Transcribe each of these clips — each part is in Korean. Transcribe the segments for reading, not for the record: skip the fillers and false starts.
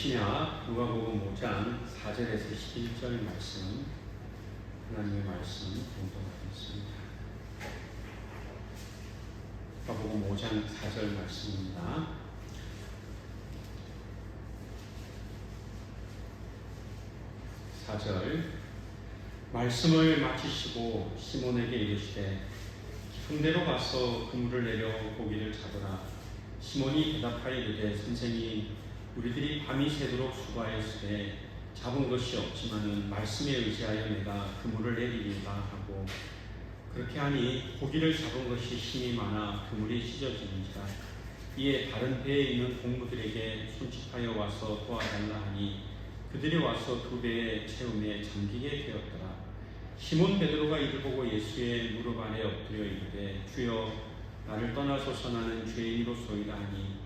신약 누가복음 5장 4절에서 11절 말씀, 하나님의 말씀 공독하겠습니다. 누가복음 5장 4절 말씀입니다. 4절 말씀을 마치시고 시몬에게 이르시되 깊은 데로 가서 그물을 내려 고기를 잡으라. 시몬이 대답하여 이르되 선생님, 우리들이 밤이 새도록 수고하였으되 잡은 것이 없지만은 말씀에 의지하여 내가 그물을 내리리라 하고, 그렇게 하니 고기를 잡은 것이 힘이 많아 그물이 찢어지는지라. 이에 다른 배에 있는 동무들에게 손짓하여 와서 도와달라 하니 그들이 와서 두 배의 채움에 잠기게 되었더라. 시몬 베드로가 이를 보고 예수의 무릎 아래 엎드려 이르되 주여, 나를 떠나소서, 나는 죄인으로소이다 하니,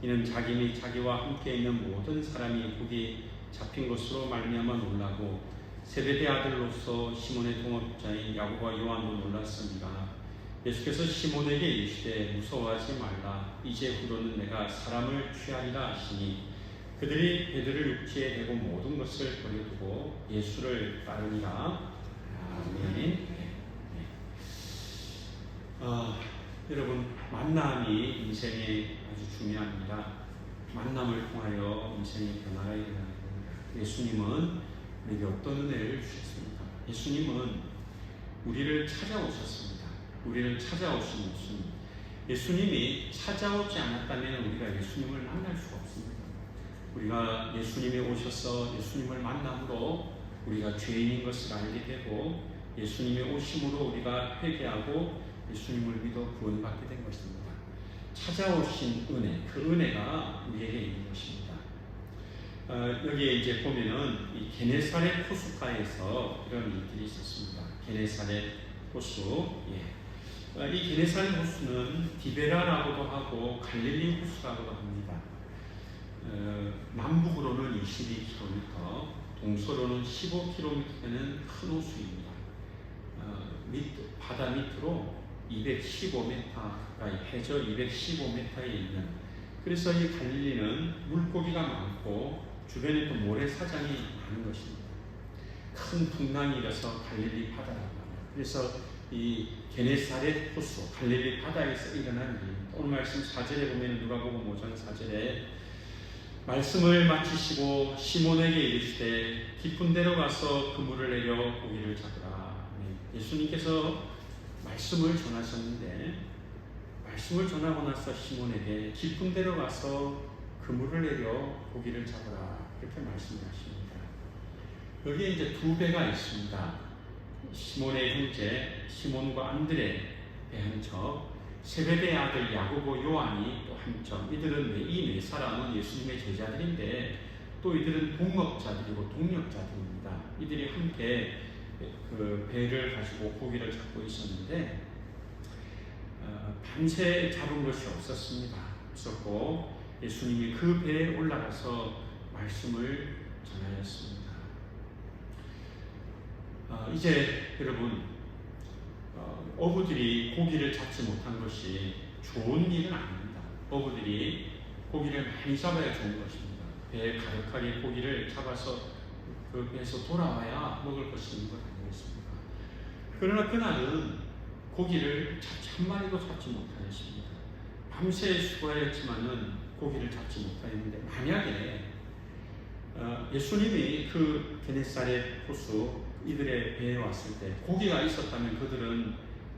이는 자기 및 자기와 함께 있는 모든 사람이 고기 잡힌 것으로 말미암아 놀라고 세베대 아들로서 시몬의 동업자인 야고보와 요한도 놀랐습니다. 예수께서 시몬에게 이르시되 무서워하지 말라. 이제 후로는 내가 사람을 취하리라 하시니, 그들이 배들을 육지에 대고 모든 것을 버려두고 예수를 따르니라. 아멘. 여러분, 만남이 인생에 아주 중요합니다. 만남을 통하여 인생의 변화가 일어나는 겁니다. 예수님은 우리에게 어떤 은혜를 주셨습니까? 예수님은 우리를 찾아오셨습니다. 우리를 찾아오신 예수님. 예수님이 찾아오지 않았다면 우리가 예수님을 만날 수가 없습니다. 우리가 예수님이 오셔서 예수님을 만남으로 우리가 죄인인 것을 알게 되고, 예수님의 오심으로 우리가 회개하고 예수님을 믿어 구원받게 된 것입니다. 찾아오신 은혜, 그 은혜가 우리에게 있는 것입니다. 여기에 이제 보면은 이 게네사렛 호숫가에서 이런 일들이 있었습니다. 게네사렛 호수, 이 게네사렛 호수는 디베라라고도 하고 갈릴리 호수라고도 합니다. 남북으로는 22km, 동서로는 15km 되는 큰 호수입니다. 바다 밑으로 215m 가까이, 해저 215m에 있는, 그래서 이 갈릴리는 물고기가 많고 주변에 또 모래사장이 많은 것입니다. 큰 풍랑이 일어서 갈릴리 바다라고 합니다. 그래서 이 게네사렛 호수, 갈릴리 바다에서 일어난 일입니다. 오늘 말씀 4절에 보면 누가복음 5장 4절에 말씀을 마치시고 시몬에게 이르시되 깊은 데로 가서 그물을 내려 고기를 잡으라. 예수님께서 말씀을 전하셨는데, 말씀을 전하고 나서 시몬에게 깊은 데로 가서 그물을 내려 고기를 잡으라, 이렇게 말씀하십니다. 여기에 이제 두 배가 있습니다. 시몬의 형제 시몬과 안드레 배 한 척, 세베대의 아들 야고보 요한이 또 한 척. 이들은 이 네 사람은 예수님의 제자들인데 또 이들은 동업자들이고 동력자들입니다. 이들이 함께 그 배를 가지고 고기를 잡고 있었는데 밤새 잡은 것이 없었고 예수님이 그 배에 올라가서 말씀을 전하였습니다. 이제 여러분, 어부들이 고기를 잡지 못한 것이 좋은 일은 아닙니다. 어부들이 고기를 많이 잡아야 좋은 것입니다. 배에 가득하게 고기를 잡아서 그 배에서 돌아와야 먹을 것이 있는 것 아니겠습니까? 그러나 그날은 고기를 한 마리도 잡지 못하였습니다. 밤새 수고하였지만은 고기를 잡지 못하였는데, 만약에 예수님이 그 게네사렛 호수 이들의 배에 왔을 때 고기가 있었다면 그들은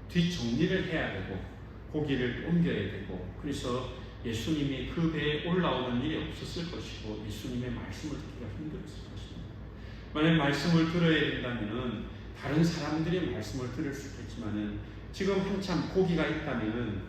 뒷정리를 해야 되고 고기를 옮겨야 되고, 그래서 예수님이 그 배에 올라오는 일이 없었을 것이고 예수님의 말씀을 듣기가 힘들었을 것입니다. 만약 말씀을 들어야 된다면은 다른 사람들이 말씀을 들을 수 있겠지만은 지금 한참 고기가 있다면은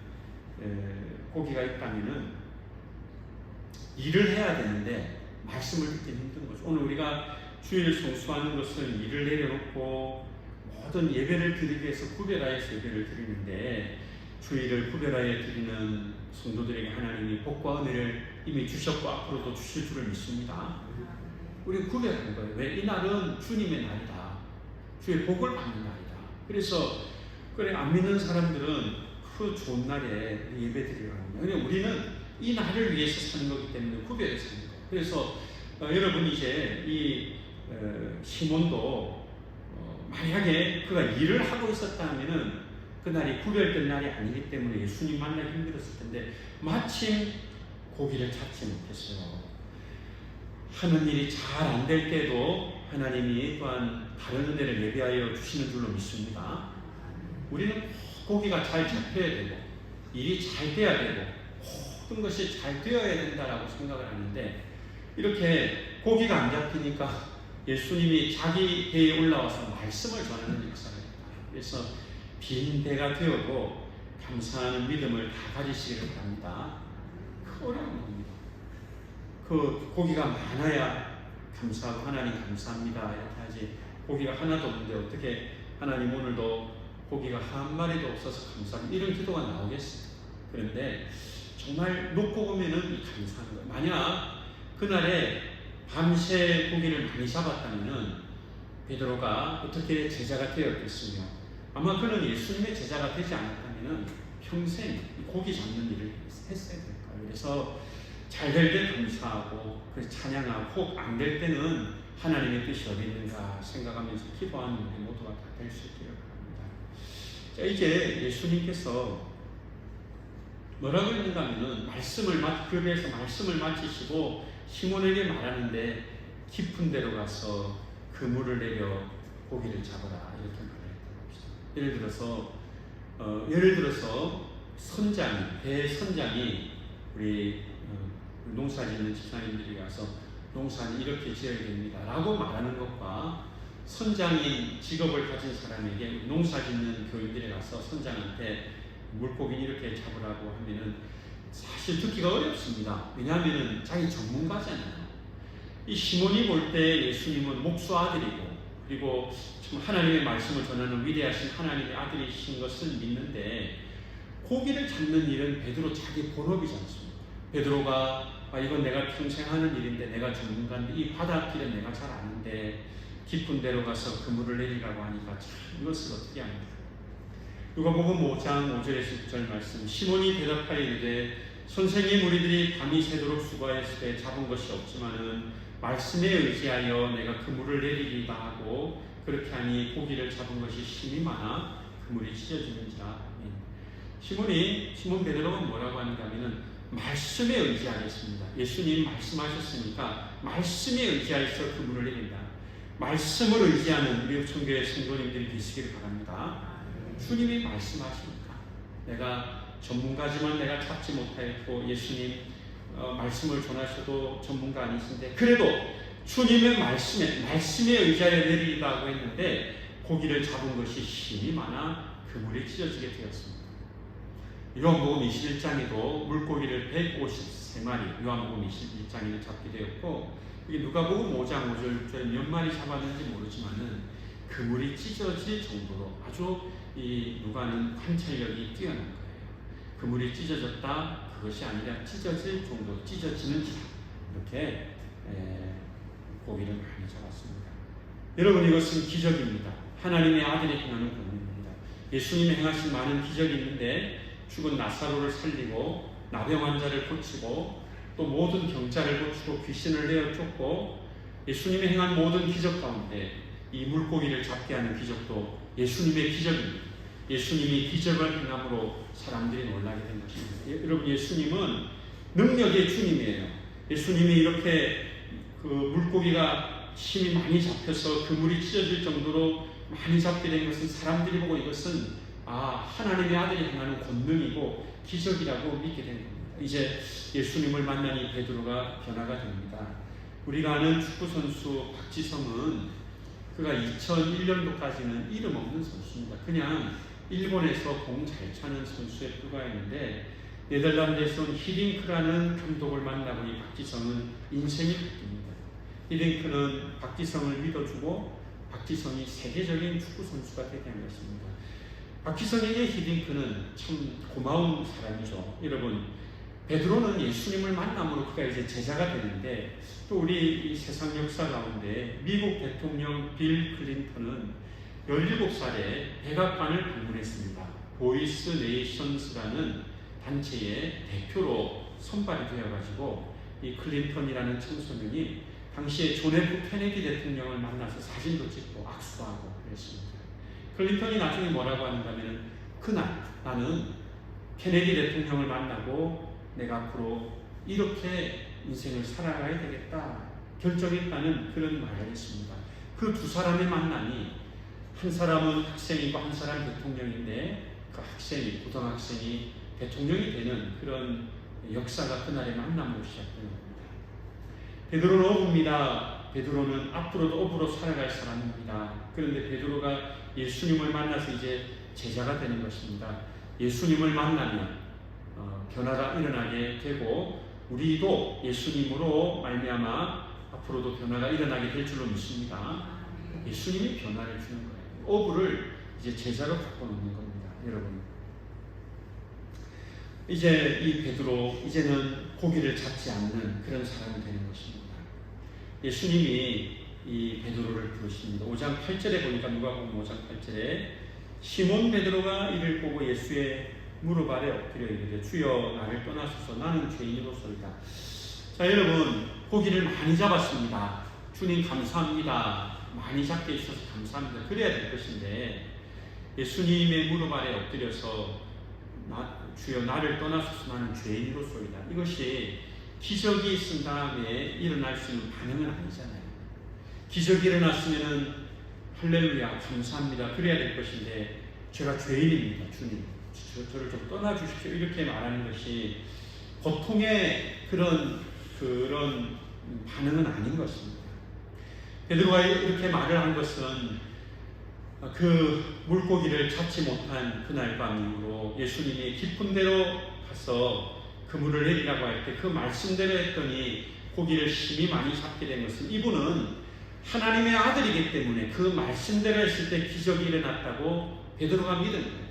일을 해야 되는데 말씀을 듣기는 힘든 거죠. 오늘 우리가 주일을 성수하는 것은 일을 내려놓고 모든 예배를 드리기 위해서 구별하여서 예배를 드리는데, 주일을 구별하여 드리는 성도들에게 하나님이 복과 은혜를 이미 주셨고 앞으로도 주실 줄을 믿습니다. 우리는 구별하는 거예요. 왜? 이 날은 주님의 날이다. 주의 복을 받는 날이다. 그래서 안 믿는 사람들은 그 좋은 날에 예배 드리라고 합니다. 우리는 이 날을 위해서 사는 거기 때문에 구별해서 사는 거예요. 그래서 여러분 이제 이 시몬도 만약에 그가 일을 하고 있었다면은 그날이 구별된 날이 아니기 때문에 예수님 만나기 힘들었을 텐데 마침 고기를 찾지 못했어요. 하는 일이 잘 안 될 때도 하나님이 또한 다른 은혜를 예비하여 주시는 줄로 믿습니다. 우리는 고기가 잘 잡혀야 되고 일이 잘 돼야 되고 모든 것이 잘 되어야 된다라고 생각을 하는데 이렇게 고기가 안 잡히니까 예수님이 자기 배에 올라와서 말씀을 전하는 역사가 있다. 그래서 빈 배가 되어도 감사하는 믿음을 다 가지시기를 바랍니다. 그 어려운 겁니다. 그 고기가 많아야 감사하고 하나님 감사합니다 이렇게 하지 고기가 하나도 없는데 어떻게 하나님 오늘도 고기가 한 마리도 없어서 감사합니다 이런 기도가 나오겠어요. 그런데 정말 놓고 보면은 이 감사한 거예요. 만약 그날에 밤새 고기를 많이 잡았다면은 베드로가 어떻게 제자가 되었겠으며 아마 그는 예수님의 제자가 되지 않았다면은 평생 고기 잡는 일을 했어야 될 거예요. 그래서 잘 될 때 감사하고 그래서 찬양하고 혹 안 될 때는 하나님의 뜻이 어디 있는가 생각하면서 기도하는 우리 모두가 다 될 수 있기를 바랍니다. 자, 이제 예수님께서 뭐라고 했는가 하면은 교회에서 말씀을 마치시고 시몬에게 말하는데 깊은 데로 가서 그물을 내려 고기를 잡아라 이렇게 말했던 겁니다. 예를 들어서 배 선장이 우리 농사 짓는 집사님들이 가서 농사는 이렇게 지어야 됩니다 라고 말하는 것과 선장인 직업을 가진 사람에게 농사 짓는 교인들이 가서 선장한테 물고기는 이렇게 잡으라고 하면은 사실 듣기가 어렵습니다. 왜냐하면은 자기 전문가잖아요. 이 시몬이 볼 때 예수님은 목수 아들이고 그리고 참 하나님의 말씀을 전하는 위대하신 하나님의 아들이신 것을 믿는데 고기를 잡는 일은 베드로 자기 본업이지 않습니까? 베드로가 이건 내가 평생 하는 일인데 내가 전문가인데 이 바닷길은 내가 잘 아는데 깊은 데로 가서 그물을 내리라고 하니까 참 이것을 어떻게 합니까? 누가복음 5장 5절에서 6절 말씀 시몬이 대답하여 이르되 선생님 우리들이 밤이 새도록 수고하였을 때 잡은 것이 없지만은 말씀에 의지하여 내가 그물을 내리리다 하고 그렇게 하니 고기를 잡은 것이 심이 많아 그물이 찢어지는지라. 시몬 베드로가 뭐라고 하는가 하면은 말씀에 의지하겠습니다. 예수님 말씀하셨으니까 말씀에 의지하여서 그물을 내린다. 말씀을 의지하는 우리 청교회 성도님들이 되시기를 바랍니다. 주님이 말씀하시니까 내가 전문가지만 내가 잡지 못하였고 예수님 말씀을 전하셔도 전문가 아니신데 그래도 주님의 말씀에 의지하여 내리라고 했는데 고기를 잡은 것이 힘이 많아 그물이 찢어지게 되었습니다. 요한복음 21장에도 물고기를 153마리 요한복음 21장에는 잡게 되었고 누가복음 5장 5절 6절에 몇 마리 잡았는지 모르지만은 그물이 찢어질 정도로 아주 이 누가는 관찰력이 뛰어난 거예요. 그물이 찢어졌다 그것이 아니라 찢어질 정도 찢어지는지라 이렇게 고기를 많이 잡았습니다. 여러분 이것은 기적입니다. 하나님의 아들이 행하는 권능입니다. 예수님이 행하신 많은 기적이 있는데 죽은 나사로를 살리고 나병 환자를 고치고 또 모든 병자를 고치고 귀신을 내어 쫓고 예수님이 행한 모든 기적 가운데 이 물고기를 잡게 하는 기적도 예수님의 기적입니다. 예수님이 기적을 행함으로 사람들이 놀라게 된 것입니다. 여러분 예수님은 능력의 주님이에요. 예수님이 이렇게 그 물고기가 힘이 많이 잡혀서 그물이 찢어질 정도로 많이 잡게 된 것은 사람들이 보고 이것은 하나님의 아들이 행하는 권능이고 기적이라고 믿게 된 겁니다. 이제 예수님을 만나니 베드로가 변화가 됩니다. 우리가 아는 축구선수 박지성은 그가 2001년도까지는 이름 없는 선수입니다. 그냥 일본에서 공 잘 차는 선수에 불과했는데 네덜란드에서 온 히딩크라는 감독을 만나고 이 박지성은 인생이 바뀝니다. 히딩크는 박지성을 믿어주고 박지성이 세계적인 축구선수가 되게 한 것입니다. 박지성에게 히딩크는 참 고마운 사람이죠. 여러분 베드로는 예수님을 만남으로 그가 이제 제자가 되는데 또 우리 이 세상 역사 가운데 미국 대통령 빌 클린턴은 17살에 백악관을 방문했습니다. 보이스 네이션스라는 단체의 대표로 선발이 되어가지고 이 클린턴이라는 청소년이 당시에 존 F 케네디 대통령을 만나서 사진도 찍고 악수도 하고 그랬습니다. 클린턴이 나중에 뭐라고 하는가면 그날 나는 케네디 대통령을 만나고 내가 앞으로 이렇게 인생을 살아가야 되겠다 결정했다는 그런 말을 했습니다. 그 두 사람의 만남이 한 사람은 학생이고 한 사람은 대통령인데 그 학생이 고등학생이 대통령이 되는 그런 역사가 그날의 만남으로 시작된 겁니다. 베드로는 어부입니다. 베드로는 앞으로도 어부로 살아갈 사람입니다. 그런데 베드로가 예수님을 만나서 이제 제자가 되는 것입니다. 예수님을 만나면 변화가 일어나게 되고 우리도 예수님으로 말미암아 앞으로도 변화가 일어나게 될 줄로 믿습니다. 예수님이 변화를 주는 거예요. 어부를 이제 제자로 바꿔놓는 겁니다. 여러분, 이제 이 베드로 이제는 고기를 잡지 않는 그런 사람이 되는 것입니다. 예수님이 이 베드로를 부르십니다. 5장 8절에 보니까 누가복음 5장 8절에 시몬 베드로가 이를 보고 예수의 무릎 아래 엎드려 이르되 주여 나를 떠나소서 나는 죄인으로소이다. 자, 여러분, 고기를 많이 잡았습니다. 주님 감사합니다. 많이 잡게 있어서 감사합니다. 그래야 될 것인데 예수님의 무릎 아래 엎드려서 주여 나를 떠나소서 나는 죄인으로소이다. 이것이 기적이 있은 다음에 일어날 수 있는 반응은 아니잖아요. 기적이 일어났으면은 할렐루야 감사합니다. 그래야 될 것인데 제가 죄인입니다. 주님 저를 좀 떠나주십시오. 이렇게 말하는 것이 고통의 그런 반응은 아닌 것입니다. 베드로가 이렇게 말을 한 것은 그 물고기를 잡지 못한 그날 밤 이후로 예수님이 깊은 데로 가서 그물을 내리라고 할 때 그 말씀대로 했더니 고기를 심히 많이 잡게 된 것은 이분은 하나님의 아들이기 때문에 그 말씀대로 했을 때 기적이 일어났다고 베드로가 믿은 거예요.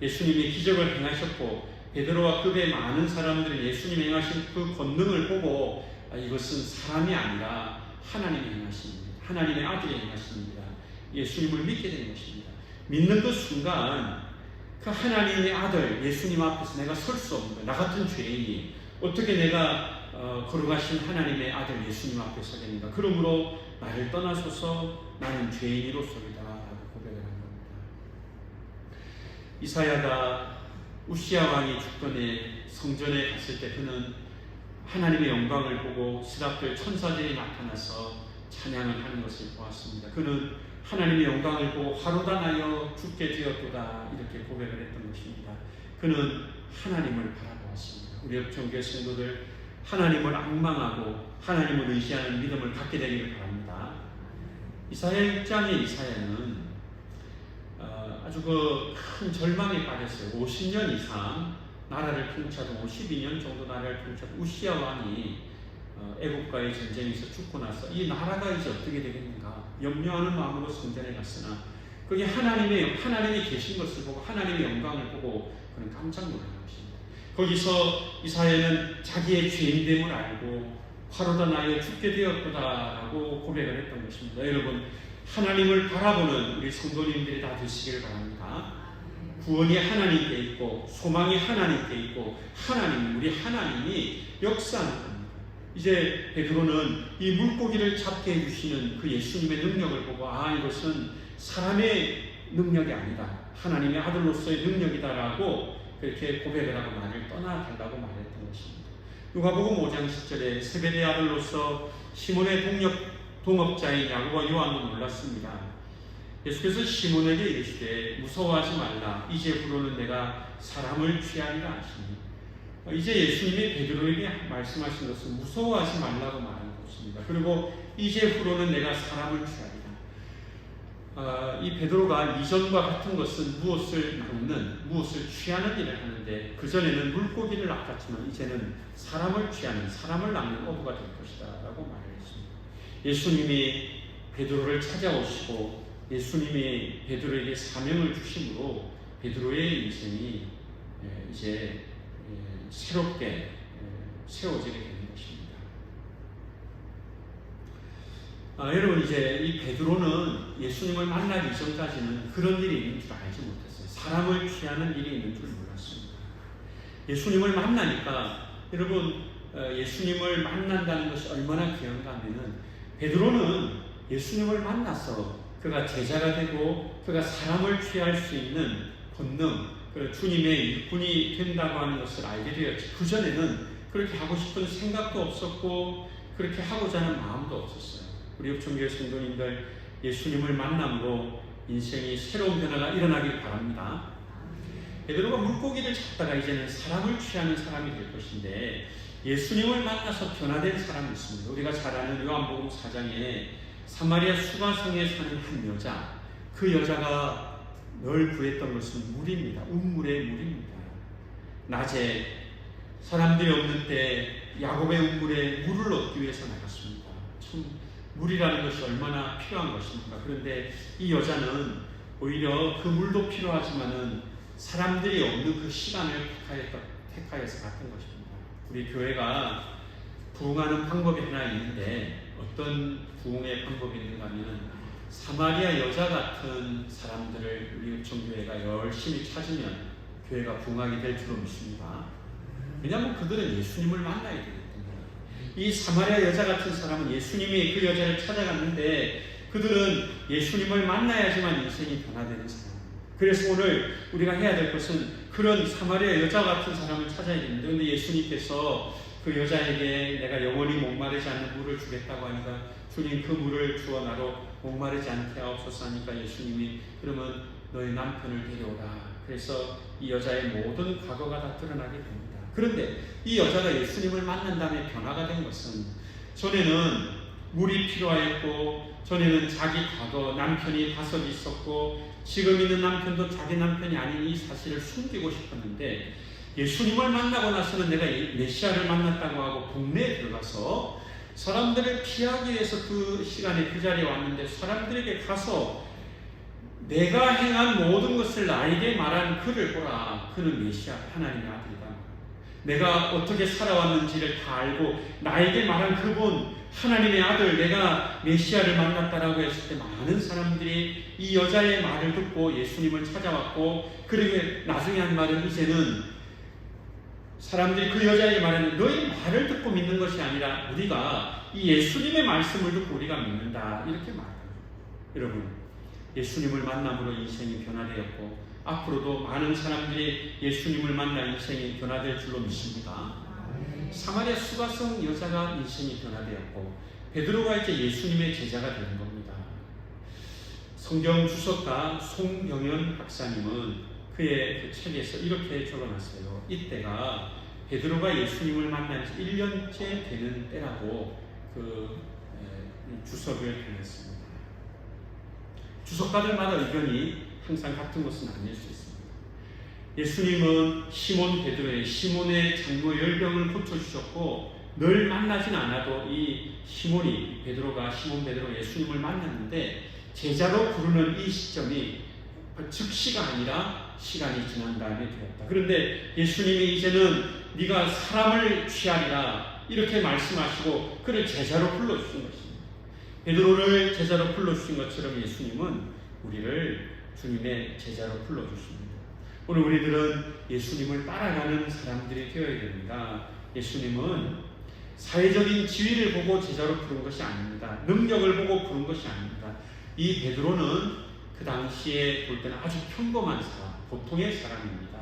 예수님이 기적을 행하셨고 베드로와 그 배에 많은 사람들이 예수님이 행하신 그 권능을 보고 이것은 사람이 아니라 하나님이 행하십니다. 하나님의 아들이 행하십니다. 예수님을 믿게 된 것입니다. 믿는 그 순간 그 하나님의 아들 예수님 앞에서 내가 설 수 없는 거예요. 나 같은 죄인이 어떻게 내가 거룩하신 하나님의 아들 예수님 앞에 서겠는가. 그러므로 나를 떠나소서 나는 죄인이로소이다 라고 고백을 한 겁니다. 이사야가 우시야 왕이 죽던에 성전에 갔을 때 그는 하나님의 영광을 보고 스랍들 천사들이 나타나서 찬양을 하는 것을 보았습니다. 그는 하나님의 영광을 보고 화로다 나여 죽게 되었도다 이렇게 고백을 했던 것입니다. 그는 하나님을 바라보았습니다. 우리 협정교회 성도들 하나님을 앙망하고 하나님을 의지하는 믿음을 갖게 되기를 바랍니다. 이사야 6장의 이사야는 아주 큰 절망에 빠졌어요. 50년 이상 나라를 통치하던 52년 정도 나라를 통치하던 우시야 왕이 애국과의 전쟁에서 죽고 나서 이 나라가 이제 어떻게 되겠는가 염려하는 마음으로 성전에 갔으나 거기 하나님이 계신 것을 보고 하나님의 영광을 보고 그는 깜짝 놀란 것입니다. 거기서 이사야는 자기의 죄인됨을 알고 화로다 나여 죽게 되었구나라고 고백을 했던 것입니다. 여러분, 하나님을 바라보는 우리 성도님들이 다 되시길 바랍니다. 구원이 하나님께 있고 소망이 하나님께 있고 우리 하나님이 역사하는 겁니다. 이제 베드로는 이 물고기를 잡게 해주시는 그 예수님의 능력을 보고 이것은 사람의 능력이 아니다. 하나님의 아들로서의 능력이다라고 그렇게 고백을 하고 나를 떠나달라고 말했던 것입니다. 누가복음 5장 10절에 세베대의 아들로서 시몬의 동업자인 야고보와 요한도 놀랐습니다. 예수께서 시몬에게 이르시되 무서워하지 말라. 이제부로는 내가 사람을 취하리라 하시니 이제 예수님이 베드로에게 말씀하신 것은 무서워하지 말라고 말하는 것입니다. 그리고 이제부로는 내가 사람을 취하리라. 이 베드로가 이전과 같은 것은 무엇을 취하는 일을 하는데 그전에는 물고기를 낚았지만 이제는 사람을 취하는 사람을 낚는 어부가 될 것이다 라고 말을 했습니다. 예수님이 베드로를 찾아오시고 예수님이 베드로에게 사명을 주심으로 베드로의 인생이 이제 새롭게 세워지게 되는 것입니다. 여러분, 이제 이 베드로는 예수님을 만나기 이전까지는 그런 일이 있는 줄 알지 못했어요. 사람을 취하는 일이 있는 줄 몰랐습니다. 예수님을 만나니까 여러분, 예수님을 만난다는 것이 얼마나 귀한가 하면은 베드로는 예수님을 만나서 그가 제자가 되고 그가 사람을 취할 수 있는 본능, 주님의 일꾼이 된다고 하는 것을 알게 되었지. 그전에는 그렇게 하고 싶은 생각도 없었고 그렇게 하고자 하는 마음도 없었어요. 우리 읍청교회 성도님들, 예수님을 만남으로 인생이 새로운 변화가 일어나길 바랍니다. 베드로가 물고기를 잡다가 이제는 사람을 취하는 사람이 될 것인데, 예수님을 만나서 변화된 사람이 있습니다. 우리가 잘 아는 요한복음 4장에 사마리아 수가성에 사는 한 여자, 그 여자가 늘 구했던 것은 물입니다. 운물의 물입니다. 낮에 사람들이 없는 때 야곱의 운물에 물을 얻기 위해서 나갔습니다. 참 물이라는 것이 얼마나 필요한 것입니까? 그런데 이 여자는 오히려 그 물도 필요하지만은 사람들이 없는 그 시간을 택하여서 갔던 것입니다. 우리 교회가 부흥하는 방법이 하나 있는데, 어떤 부흥의 방법이 있는가 하면 사마리아 여자 같은 사람들을 우리 읍청교회가 열심히 찾으면 교회가 부흥하게 될 줄로 믿습니다. 왜냐하면 그들은 예수님을 만나야 되기 때문에. 이 사마리아 여자 같은 사람은 예수님이 그 여자를 찾아갔는데 그들은 예수님을 만나야지만 인생이 변화되는 사람. 그래서 오늘 우리가 해야 될 것은 그런 사마리아 여자 같은 사람을 찾아야 됩니다. 그런데 예수님께서 그 여자에게 내가 영원히 목마르지 않는 물을 주겠다고 하니까, 주님 그 물을 주어 나로 목마르지 않게 하옵소서 하니까 예수님이 그러면 너의 남편을 데려오라. 그래서 이 여자의 모든 과거가 다 드러나게 됩니다. 그런데 이 여자가 예수님을 만난 다음에 변화가 된 것은, 전에는 물이 필요하였고 전에는 자기 과거 남편이 5 있었고 지금 있는 남편도 자기 남편이 아닌 이 사실을 숨기고 싶었는데, 예수님을 만나고 나서는 내가 메시아를 만났다고 하고 국내에 들어가서 사람들을 피하기 위해서 그 시간에 그 자리에 왔는데, 사람들에게 가서 내가 행한 모든 것을 나에게 말한 그를 보라. 그는 메시아 하나님의 아들이다. 내가 어떻게 살아왔는지를 다 알고 나에게 말한 그분 하나님의 아들, 내가 메시아를 만났다라고 했을 때 많은 사람들이 이 여자의 말을 듣고 예수님을 찾아왔고, 그리고 나중에 한 말은, 이제는 사람들이 그 여자에게 말하는 너희 말을 듣고 믿는 것이 아니라 우리가 이 예수님의 말씀을 듣고 우리가 믿는다, 이렇게 말합니다. 여러분, 예수님을 만남으로 인생이 변화되었고 앞으로도 많은 사람들이 예수님을 만나 인생이 변화될 줄로 믿습니다. 사마리아 수가성 여자가 인생이 변화되었고 베드로가 이제 예수님의 제자가 되는 겁니다. 성경 주석가 송병현 박사님은 그의 그 책에서 이렇게 적어놨어요. 이때가 베드로가 예수님을 만난 지 1년째 되는 때라고 그 주석을 해놨습니다. 주석가들마다 의견이 항상 같은 것은 아닐 수 있습니다. 예수님은 시몬 베드로의 시몬의 장모 열병을 고쳐주셨고, 늘 만나진 않아도 이 시몬이 베드로가 시몬 베드로 예수님을 만났는데 제자로 부르는 이 시점이 즉시가 아니라 시간이 지난 다음에 되었다. 그런데 예수님이 이제는 네가 사람을 취하리라 이렇게 말씀하시고 그를 제자로 불러주신 것입니다. 베드로를 제자로 불러주신 것처럼 예수님은 우리를 주님의 제자로 불러주십니다. 오늘 우리들은 예수님을 따라가는 사람들이 되어야 됩니다. 예수님은 사회적인 지위를 보고 제자로 부른 것이 아닙니다. 능력을 보고 부른 것이 아닙니다. 이 베드로는 그 당시에 볼 때는 아주 평범한 사람, 보통의 사람입니다.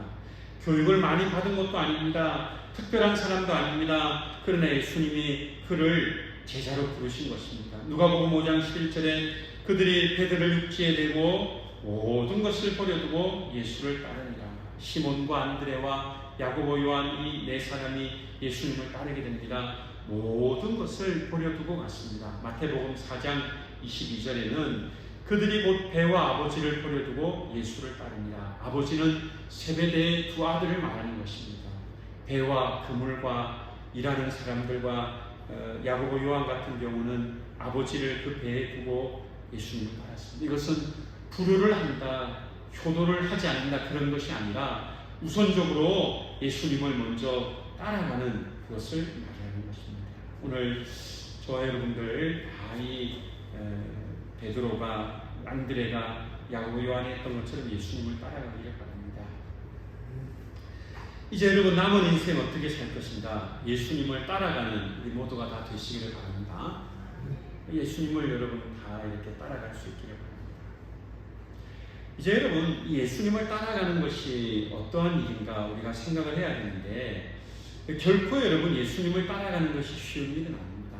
교육을 많이 받은 것도 아닙니다. 특별한 사람도 아닙니다. 그러나 예수님이 그를 제자로 부르신 것입니다. 누가복음 5장 11절에 그들이 베드로를 육지에 대고 모든 것을 버려두고 예수를 따르니라. 시몬과 안드레와 야고보 요한 이 4사람이 예수님을 따르게 됩니다. 모든 것을 버려두고 갔습니다. 마태복음 4장 22절에는 그들이 곧 배와 아버지를 버려두고 예수를 따릅니다. 아버지는 세베대의 2 아들을 말하는 것입니다. 배와 그물과 일하는 사람들과 야고보 요한 같은 경우는 아버지를 그 배에 두고 예수님을 따랐습니다. 이것은 불효를 한다, 효도를 하지 않는다 그런 것이 아니라 우선적으로 예수님을 먼저 따라가는 그것을 말하는 것입니다. 오늘 저와 여러분들 다 이 베드로가 안드레가 야고보 요한이 했던 것처럼 예수님을 따라가기를 바랍니다. 이제 여러분 남은 인생 어떻게 살 것인가? 예수님을 따라가는 우리 모두가 다 되시기를 바랍니다. 예수님을 여러분 다 이렇게 따라갈 수 있기를 바랍니다. 이제 여러분 예수님을 따라가는 것이 어떠한 일인가 우리가 생각을 해야 되는데 결코 여러분 예수님을 따라가는 것이 쉬운 일은 아닙니다.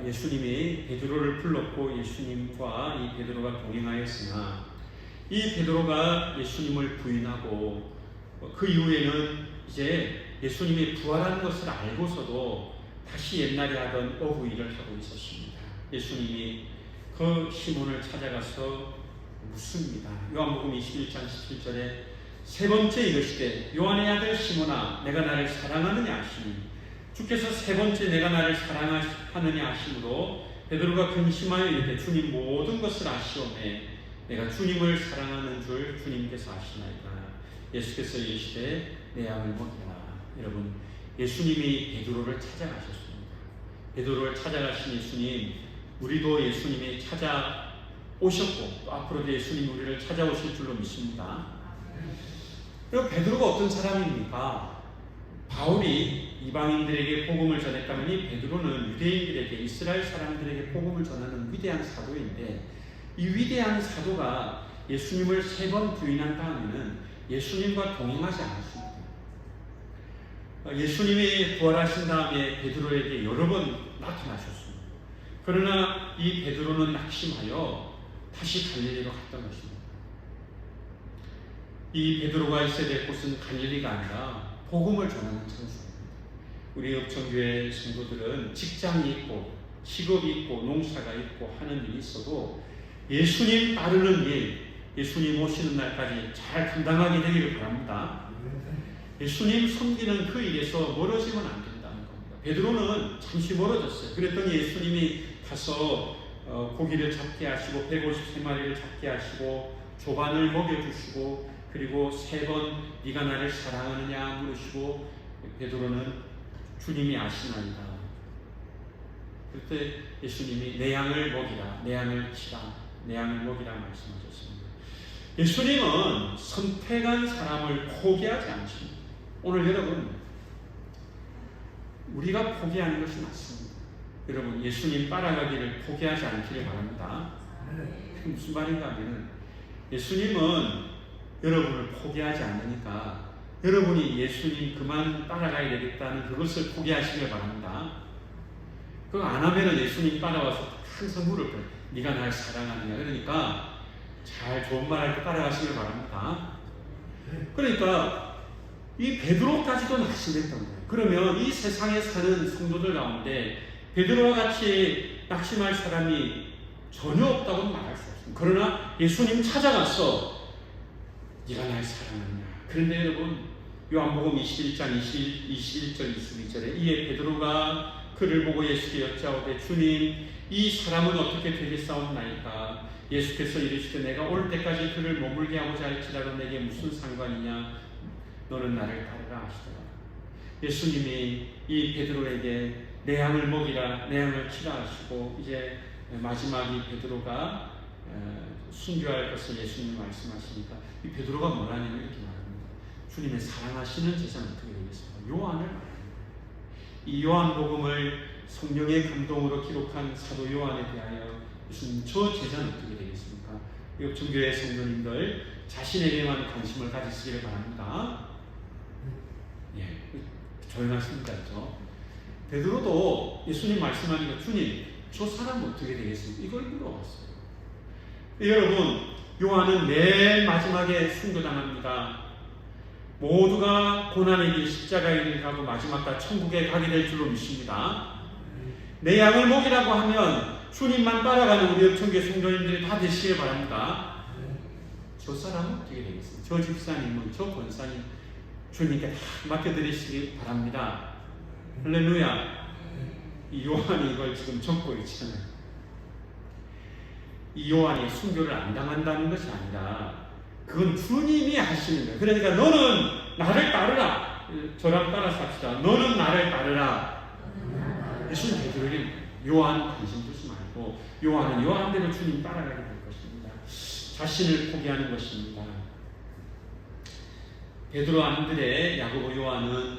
예수님이 베드로를 불렀고 예수님과 이 베드로가 동행하였으나 이 베드로가 예수님을 부인하고 그 이후에는 이제 예수님이 부활한 것을 알고서도 다시 옛날에 하던 어부 일을 하고 있었습니다. 예수님이 그 시몬을 찾아가서 묻습니다. 요한복음 21장 17절에 세 번째 이르시되 요한의 아들 시몬아 내가 나를 사랑하느냐 하시니 주께서 세 번째 내가 나를 사랑하느냐 하심으로 베드로가 근심하여 이르되 주님 모든 것을 아시오매 내가 주님을 사랑하는 줄 주님께서 아시나이다. 예수께서 이르시되 내 양을 먹이라. 여러분 예수님이 베드로를 찾아가셨습니다. 베드로를 찾아가신 예수님 우리도 예수님이 찾아오셨고 또 앞으로도 예수님 우리를 찾아오실 줄로 믿습니다. 그리고 베드로가 어떤 사람입니까? 바울이 이방인들에게 복음을 전했다더니 베드로는 유대인들에게 이스라엘 사람들에게 복음을 전하는 위대한 사도인데 이 위대한 사도가 예수님을 3번 부인한 다음에는 예수님과 동행하지 않았습니다. 예수님이 부활하신 다음에 베드로에게 여러 번 나타나셨습니다. 그러나 이 베드로는 낙심하여 다시 갈릴리로 갔던 것입니다. 이 베드로가 있어야 될 곳은 갈릴리가 아니라 복음을 전하는 장소입니다. 우리 읍청교회 성도들은 직장이 있고 직업이 있고 농사가 있고 하는 일이 있어도 예수님 따르는 일, 예수님 오시는 날까지 잘 감당하게 되기를 바랍니다. 예수님 섬기는 그 일에서 멀어지면 안 된다는 겁니다. 베드로는 잠시 멀어졌어요. 그랬더니 예수님이 가서 고기를 잡게 하시고 153마리를 잡게 하시고 조반을 먹여주시고 그리고 3번 네가 나를 사랑하느냐 물으시고 베드로는 주님이 아시나이다. 그때 예수님이 내 양을 먹이라, 내 양을 치라, 내 양을 먹이라 말씀하셨습니다. 예수님은 선택한 사람을 포기하지 않습니다. 오늘 여러분 우리가 포기하는 것이 맞습니다. 여러분 예수님 따라가기를 포기하지 않기를 바랍니다. 그게 무슨 말인가 하면 예수님은 여러분을 포기하지 않으니까 여러분이 예수님 그만 따라가야 되겠다는 그것을 포기하시길 바랍니다. 그거 안 하면 예수님 따라와서 항상 물을 거예요. 네가 날 사랑하느냐. 그러니까 잘 좋은 말 할 때 따라가시길 바랍니다. 그러니까 이 베드로까지도 낙심했던 거예요. 그러면 이 세상에 사는 성도들 가운데 베드로와 같이 낙심할 사람이 전혀 없다고는 말할 수 없습니다. 그러나 예수님 찾아가서 네가 날 사랑하느냐. 그런데 여러분 요한복음 21장 21절 22절에 이에 베드로가 그를 보고 예수께 여짜오되 주님 이 사람은 어떻게 되겠사옵나이까. 예수께서 이르시되 내가 올 때까지 그를 머물게 하고자 할지라도 내게 무슨 상관이냐. 너는 나를 따르라 하시더라. 예수님이 이 베드로에게 내 양을 먹이라, 내 양을 치라 하시고 이제 마지막이 베드로가 순교할 것을 예수님이 말씀하시니까 이 베드로가 뭐라냐면 이렇게 말합니다. 주님의 사랑하시는 제자는 어떻게 되겠습니까? 요한을 말합니다. 이 요한복음을 성령의 감동으로 기록한 사도 요한에 대하여 예수님 저 제자는 어떻게 되겠습니까? 읍청교회 성도님들 자신에게만 관심을 가지시기를 바랍니다. 예, 조용하십니까? 베드로도 예수님 말씀하니까 주님 저 사람은 어떻게 되겠습니까? 이걸 물어봤어요. 여러분 요한은 맨 마지막에 순교당합니다. 모두가 고난의 길 십자가의 길을 가고 마지막 다 천국에 가게 될 줄로 믿습니다. 내 양을 먹이라고 하면 주님만 따라가는 우리 읍청교회 성도님들이 다 되시길 바랍니다. 저 사람은 어떻게 되겠습니까? 저 집사님은 저 권사님 주님께 다 맡겨드리시기 바랍니다. 할렐루야. 이 요한이 이걸 지금 적고 있잖아요. 이 요한이 순교를 안 당한다는 것이 아니라 그건 주님이 하시는 거예요. 그러니까 너는 나를 따르라. 저랑 따라서 합시다. 너는 나를 따르라. 예수님 베드로에게 요한 관심 두지 말고 요한은 요한대로 주님 따라가게 될 것입니다. 자신을 포기하는 것입니다. 베드로 안드레 야고보 요한은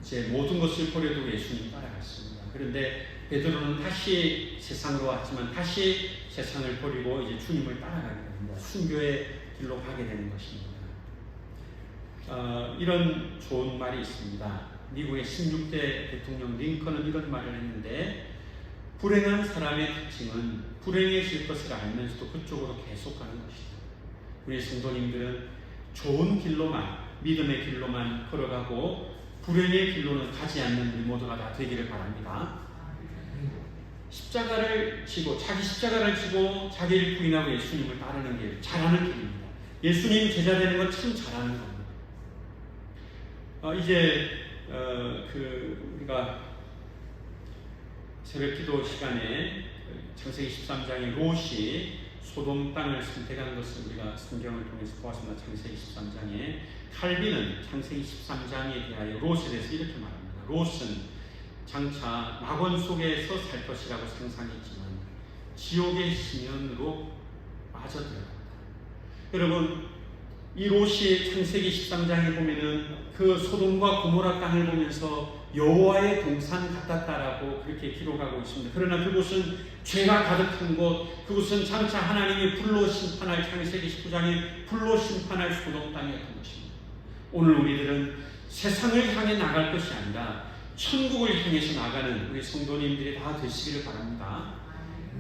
제 모든 것을 버려두고 예수님 따라갔습니다. 그런데 베드로는 다시 세상으로 왔지만 다시 세상을 버리고 이제 주님을 따라가게 됩니다. 순교의 길로 가게 되는 것입니다. 이런 좋은 말이 있습니다. 미국의 16대 대통령 링컨은 이런 말을 했는데, 불행한 사람의 특징은 불행해질 것을 알면서도 그쪽으로 계속 가는 것이다. 우리 성도님들은 좋은 길로만, 믿음의 길로만 걸어가고 불행의 길로는 가지 않는 우리 모두가 다 되기를 바랍니다. 십자가를 지고, 자기 십자가를 지고 자기를 부인하고 예수님을 따르는 길, 잘하는 길입니다. 예수님 제자 되는 건 참 잘하는 겁니다. 우리가 새벽 기도 시간에 창세기 13장에 롯이 소돔 땅을 선택한 것을 우리가 성경을 통해서 보았습니다. 창세기 13장에 칼빈은 창세기 13장에 대하여 롯에 대해서 이렇게 말합니다. 롯은 장차 낙원 속에서 살 것이라고 상상했지만 지옥의 심연으로 빠져들어간다. 여러분, 이 롯이 창세기 13장에 보면은 그 소돔과 고모라 땅을 보면서 여호와의 동산 같았다라고 그렇게 기록하고 있습니다. 그러나 그곳은 죄가 가득한 곳, 그곳은 장차 하나님이 불로 심판할, 창세기 19장에 불로 심판할 소돔 땅이었던 것입니다. 오늘 우리들은 세상을 향해 나갈 것이 아니라 천국을 향해서 나가는 우리 성도님들이 다 되시기를 바랍니다.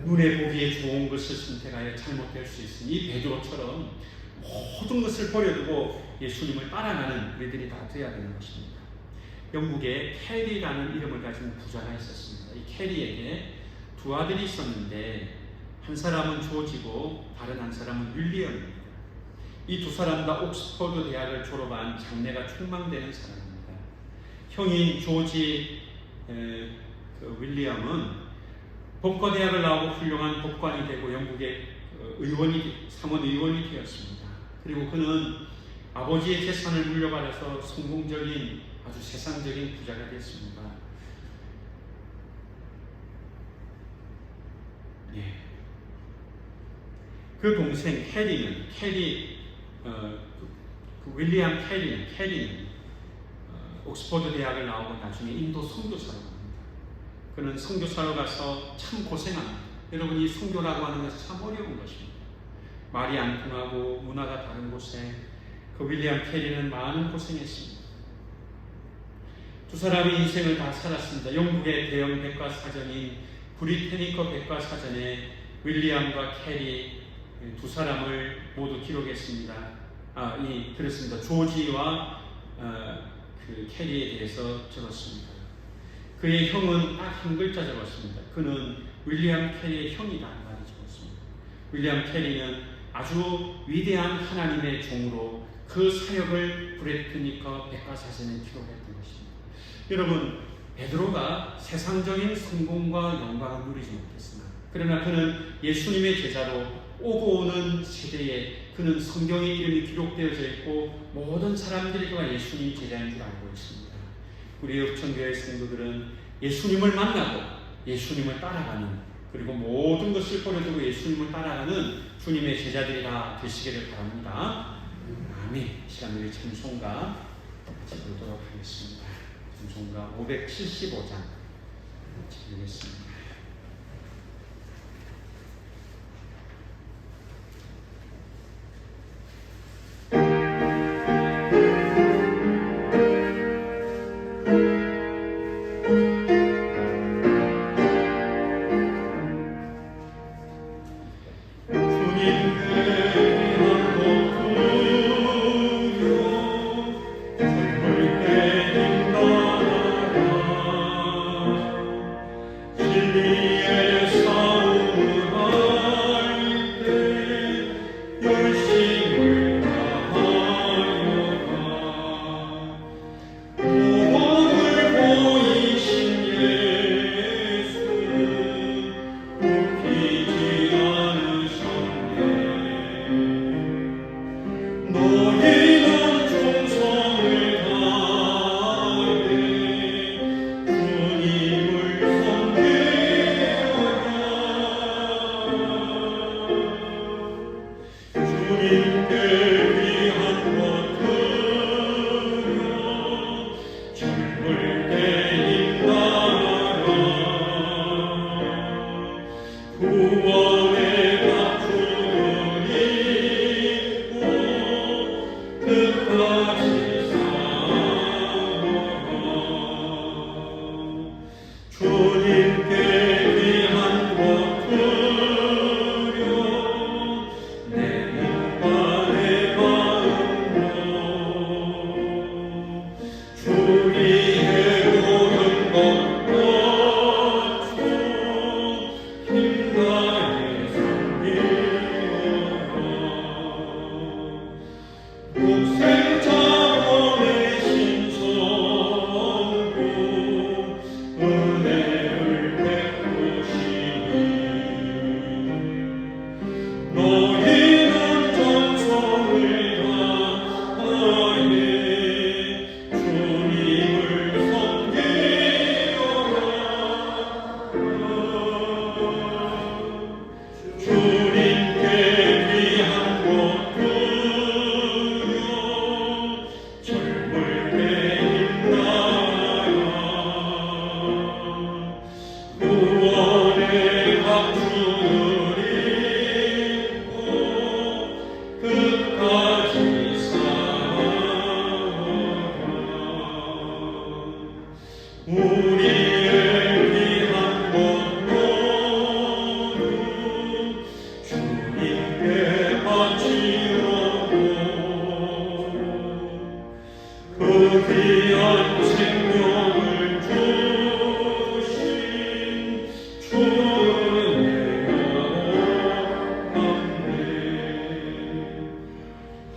눈에 보기에 좋은 것을 선택하여 잘못될 수 있으니 베드로처럼 모든 것을 버려두고 예수님을 따라가는 우리들이 다 되어야 되는 것입니다. 영국에 캐리라는 이름을 가진 부자가 있었습니다. 이 캐리에게 두 아들이 있었는데 한 사람은 조지고 다른 한 사람은 윌리엄입니다. 이 두 사람 다 옥스퍼드 대학을 졸업한 장래가 촉망되는 사람입니다. 형인 조지 윌리엄은 법과대학을 나오고 훌륭한 법관이 되고 영국의 상원 의원이 되었습니다. 그리고 그는 아버지의 재산을 물려받아서 성공적인 아주 세상적인 부자가 됐습니다. 그 동생 윌리엄 캐리는 옥스퍼드 대학을 나오고 나중에 인도 선교사로 갑니다. 그는 선교사로 가서 참 고생합니다. 여러분, 이 선교라고 하는 것은 참 어려운 것입니다. 말이 안 통하고 문화가 다른 곳에 그 윌리엄 캐리는 많은 고생했습니다. 두 사람이 인생을 다 살았습니다. 영국의 대형 백과사전인 브리테니커 백과사전에 윌리엄과 캐리 두 사람을 모두 기록했습니다. 그렇습니다. 조지와 캐리에 대해서 적었습니다. 그의 형은 딱 한 글자 적었습니다. 그는 윌리엄 캐리의 형이다 말이 적었습니다. 윌리엄 캐리는 아주 위대한 하나님의 종으로 그 사역을 브리테니커 백과사전에 기록했던 것입니다. 여러분, 베드로가 세상적인 성공과 영광을 누리지 못했으나 그러나 그는 예수님의 제자로 오고 오는 세대에 그는 성경의 이름이 기록되어져 있고 모든 사람들이 그가 예수님 제자인 줄 알고 있습니다. 우리 읍천교회 성도들은 예수님을 만나고 예수님을 따라가는, 그리고 모든 것을 버려두고 예수님을 따라가는 주님의 제자들이 다 되시기를 바랍니다. 아멘. 시간 우리 찬송가 같이 보도록 하겠습니다. 찬송가 575장 같이 부르겠습니다. 길 주님께 귀한 곳 드려 내 몸과 내 마음도 주님의 모든 것 거쳐 힘나게 섬기어라. 복생자원의 신성부 은혜를 베푸시니 너희는 정성을 다하여 주님을 섬기어라. 주님께 귀한 곳 드려 젊을 때 힘나라. 구원의 박수를 입고 끝까지 싸워라. 우리의 귀한 것들은 주님께 바치려고 그 귀한 생명을 주신 주의 영광에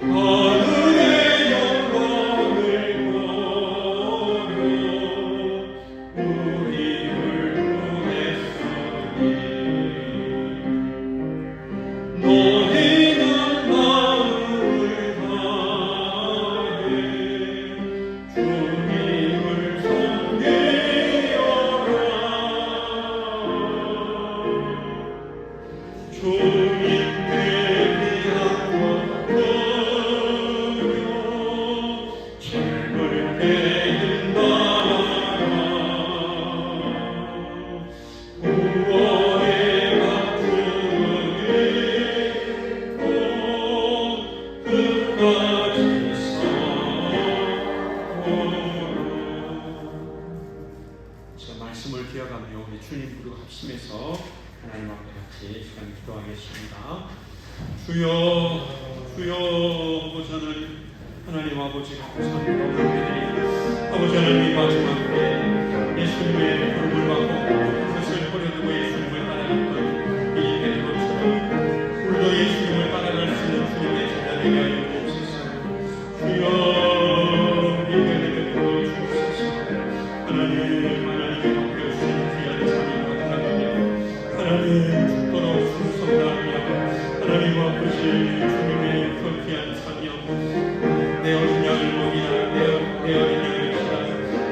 하늘의 영광을 버려 우리를 구했으니 너희는 마음을 다해 주님을 섬기어라. 주님께 귀한 것 드려 젊을 때 힘나라. 구원의 박수를 입고 끝까지 싸워라. 저 말씀을 기억하며 우리 주님 부르고 합심해서 하나님 앞에 같이 시간 기도하겠습니다. 주여 주여 아버지는 하나님 아버지가 감사합니다. 아버지 하나님 마지막 때 예수님의 부름을 받고 그것을 버려두고 예수님을 따라갔던 이 베드로처럼 우리도 예수님을 따라갈 수 있는 주님의 제자 되게 하여 주옵소서. 주여 우리에게 베풀어 주옵소서. 하나님의 맡겨주신 귀한 삶을 감사하며 하나님 죽도록 순성하며 하나님 아버지 주님의 그 귀한 사명 내 어린 양을 먹이라 내 어린 양을 치라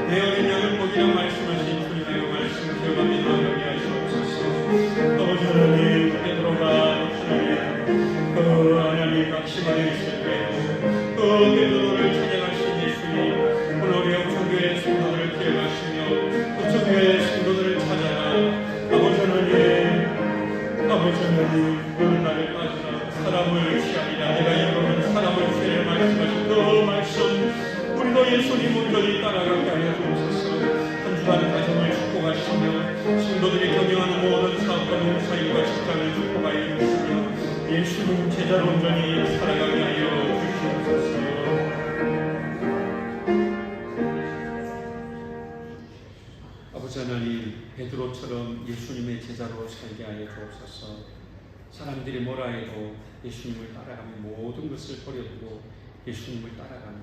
내 어린 양을 먹이라 말씀하신 주님의 말씀 기억하며 나아가게 하시옵소서. 아버지 하나님 베드로가 하나님 낙심하여 있을 때에도 그 베드로를 찬양하신 예수님 오늘 우리 영천교회 성도들을 기억하시며 영천교회 성도들을 찾아라. 아버지 하나님 너는 나를 따르라. 사람을 취하리라. 내가 이루는 사람을 취하리라 말씀하신 그 말씀 우리도 예수님 온전히 따라가게 하여 주옵소서. 한 주간 가정을 축복하시며 성도들이 경영하는 모든 사업과 농사일과 직장을 축복하여 주시며 예수님 제자로 온전히 살아가게 하여 주시옵소서. 아버지 하나님 베드로처럼 예수님의 제자로 살게 하여 주옵소서. 사람들이 뭐라 해도 예수님을 따라가며 모든 것을 버려두고 예수님을 따라가며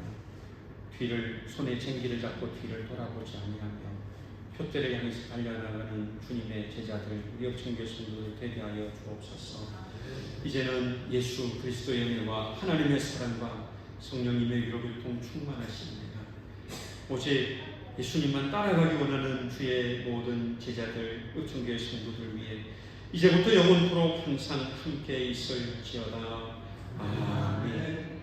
뒤를 손에 쟁기를 잡고 뒤를 돌아보지 아니하며 표대를 향해서 달려나가는 주님의 제자들 우리 영천교회 성도들 되게 하여 주옵소서. 이제는 예수 그리스도의 은혜와 하나님의 사랑과 성령님의 위로 교통 충만하십니다. 오직 예수님만 따라가기 원하는 주의 모든 제자들 영천교회 성도들 위해 이제부터 영원토록 항상 함께 있을지어다. 아멘.